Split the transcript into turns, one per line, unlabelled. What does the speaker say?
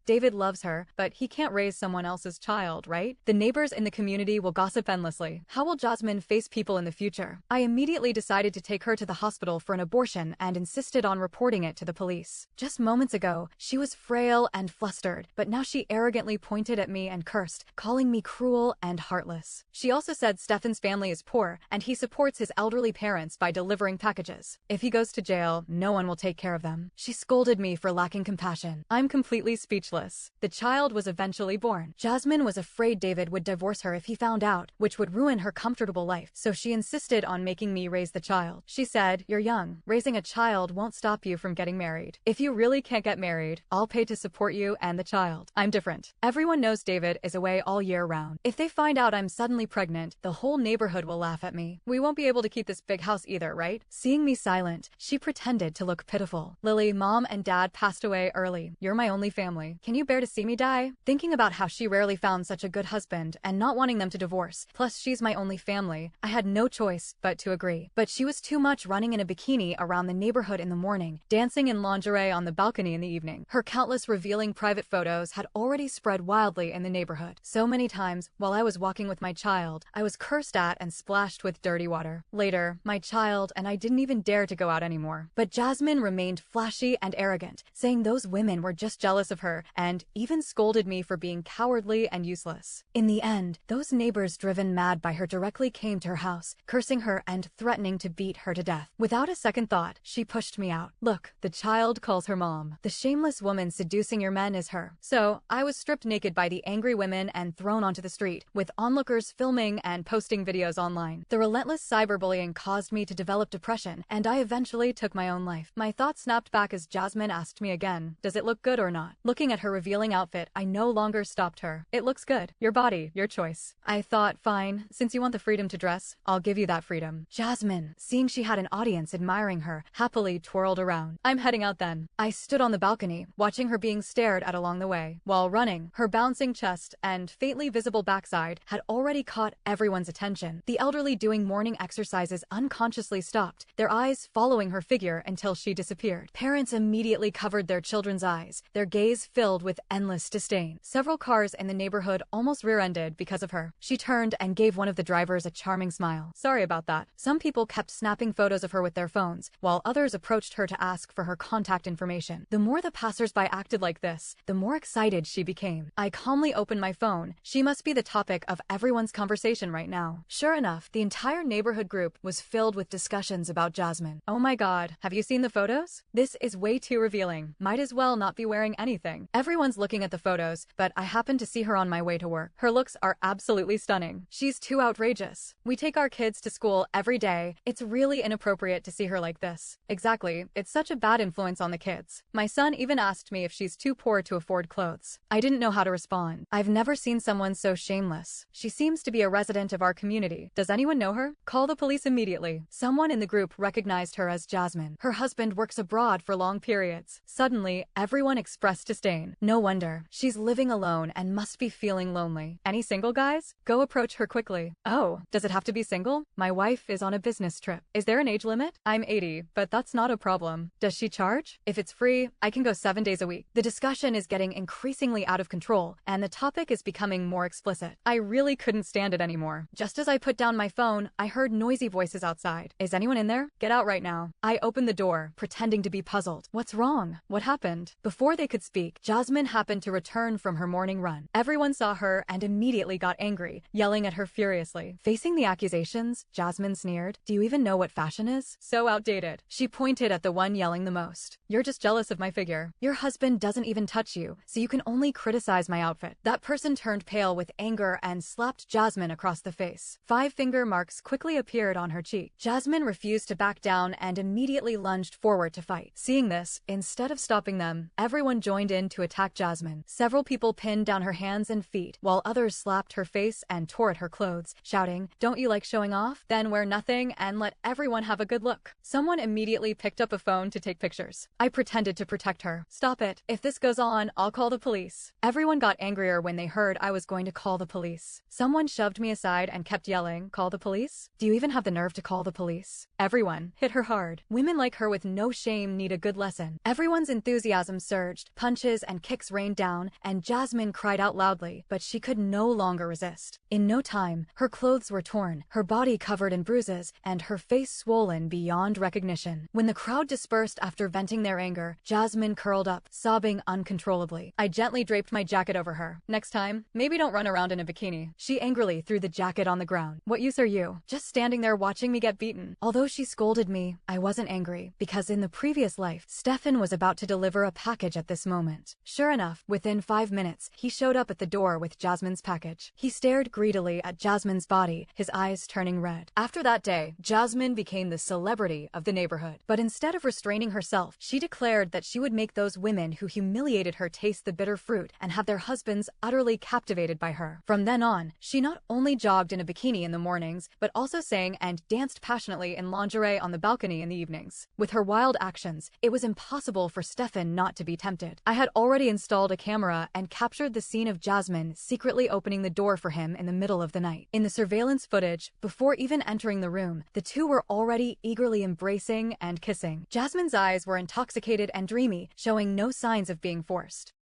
David loves her, but he can't raise someone else's child, right? The neighbors in the community will gossip endlessly. How will Jasmine face people in the future? I immediately decided to take her to the hospital for an abortion and insisted on reporting it to the police. Just moments ago, she was frail and flustered, but now she arrogantly pointed at me and cursed, calling me cruel and heartless. She also said Stefan's family is poor, and he supports his elderly parents by delivering packages. If he goes to jail, no one will take care of them. She scolded me for lacking compassion. I'm completely speechless. The child was eventually born. Jasmine was afraid David would divorce her if he found out, which would ruin her comfortable life, so she insisted on making me raise the child. She said, "You're young. Raising a child won't stop you from getting married. If you really can't get married, I'll pay to support you and the child." I'm different. Everyone knows David is away all year round. If they find out I'm suddenly pregnant, the whole neighborhood will laugh at me. We won't be able to keep this big house either, right? Seeing me silent, she pretended to look pitiful. "Lily, mom and dad passed away early. You're my only family. Can you bear to see me die?" Thinking about how she rarely found such a good husband and not wanting them to divorce, plus she's my only family, I had no choice but to agree. But she was too much, running in a bikini around the neighborhood in the morning, dancing in lingerie on the balcony in the evening. Her countless revealing private photos had already spread wildly in the neighborhood. So many times, while I was walking with my child, I was cursed at and splashed with dirty water. Later, my child and I didn't even dare to go out anymore. But Jasmine remained flashy and arrogant, saying those women were just jealous of her, and even scolded me for being cowardly and useless. In the end, those neighbors, driven mad by her, directly came to her house, cursing her and threatening to beat her to death. Without a second thought, she pushed me out. "Look, the child calls her mom. The shameless woman seducing your men is her." So, I was stripped naked by the angry women and thrown onto the street, with onlookers filming and posting videos online. The relentless cyberbullying caused me to develop depression, and I eventually took my own life. My thoughts snapped back as Jasmine asked me again, "Does it look good or not?" Looking at her revealing outfit, I no longer stopped her. "It looks good. Your body, your choice." I thought, fine, since you want the freedom to dress, I'll give you that freedom. Jasmine, seeing she had an audience admiring her, happily twirled around. "I'm heading out then." I stood on the balcony, watching her being stared at along the way. While running, her bouncing chest and faintly visible backside had already caught everyone's attention. The elderly doing morning exercises unconsciously stopped, their eyes following her figure until she disappeared. Parents immediately covered their children's eyes, their gaze filled with endless disdain. Several cars in the neighborhood almost rear-ended because of her. She turned and gave one of the drivers a charming smile. "Sorry about that." Some people kept snapping photos of her with their phones, while others approached her to ask for her contact information. The more the passersby acted like this, the more excited she became. I calmly opened my phone. She must be the topic of everyone's conversation right now. Sure enough, the entire neighborhood group was filled with discussions about Jasmine. "Oh my god, have you seen the photos? This is way too revealing. Might as well not be wearing anything." Everyone's looking at the photos, but I happened to see her on my way to work. Her looks are absolutely stunning. She's too outrageous. We take our kids to school every day. It's really inappropriate to see her like this. Exactly, it's such a bad influence on the kids. My son even asked me if she's too poor to afford clothes. I didn't know how to respond. I've never seen someone so shameless. She seems to be a resident of our community. Does anyone know her? Call the police immediately. Someone in the group recognized her as Jasmine. Her husband works abroad for long periods. Suddenly, everyone expressed disdain. No wonder. She's living alone and must be feeling lonely. Any single guys? Go approach her quickly. "Oh, does it have to be single? My wife is on a business trip. Is there an age limit? I'm 80, but that's not a problem. Does she charge? If it's free, I can go 7 days a week." The discussion is getting increasingly out of control, and the topic is becoming more explicit. I really couldn't stand it anymore. Just as I put down my phone, I heard noisy voices outside. "Is anyone in there? Get out right now." I opened the door, pretending to be puzzled. "What's wrong? What happened?" Before they could speak, Jasmine happened to return from her morning run. Everyone saw her and immediately got angry, yelling at her furiously. Facing the accusations, Jasmine sneered, "Do you even know what fashion is? So outdated." She pointed at the one yelling the most. "You're just jealous of my figure. Your husband doesn't even touch you, so you can only criticize my outfit." That person turned pale with anger and slapped Jasmine across the face. 5 finger marks quickly appeared on her cheek. Jasmine refused to back down and immediately lunged forward to fight. Seeing this, instead of stopping them, everyone joined in to attack Jasmine. Several people pinned down her hands and feet, while others slapped her face and tore at her clothes, shouting, "Don't you like showing off? Then wear nothing and let everyone have a good look." Someone immediately picked up a phone to take pictures. I pretended to protect her. "Stop it. If this goes on, I'll call the police." Everyone got angrier when they heard I was going to call the police. Someone shoved me aside and kept yelling, "Call the police? Do you even have the nerve to call the police?" Everyone hit her hard. Women like her with no shame need a good lesson. Everyone's enthusiasm surged. Punches and and kicks rained down, and Jasmine cried out loudly, but she could no longer resist. In no time, her clothes were torn, her body covered in bruises, and her face swollen beyond recognition. When the crowd dispersed after venting their anger, Jasmine curled up, sobbing uncontrollably. I gently draped my jacket over her. Next time, maybe don't run around in a bikini. She angrily threw the jacket on the ground. What use are you? Just standing there watching me get beaten. Although she scolded me, I wasn't angry, because in the previous life, Stefan was about to deliver a package at this moment. Sure enough, within 5 minutes, he showed up at the door with Jasmine's package. He stared greedily at Jasmine's body, his eyes turning red. After that day, Jasmine became the celebrity of the neighborhood. But instead of restraining herself, she declared that she would make those women who humiliated her taste the bitter fruit and have their husbands utterly captivated by her. From then on, she not only jogged in a bikini in the mornings, but also sang and danced passionately in lingerie on the balcony in the evenings. With her wild actions, it was impossible for Stefan not to be tempted. I had already installed a camera and captured the scene of Jasmine secretly opening the door for him in the middle of the night. In the surveillance footage, before even entering the room, the two were already eagerly embracing and kissing. Jasmine's eyes were intoxicated and dreamy, showing no signs of being forced.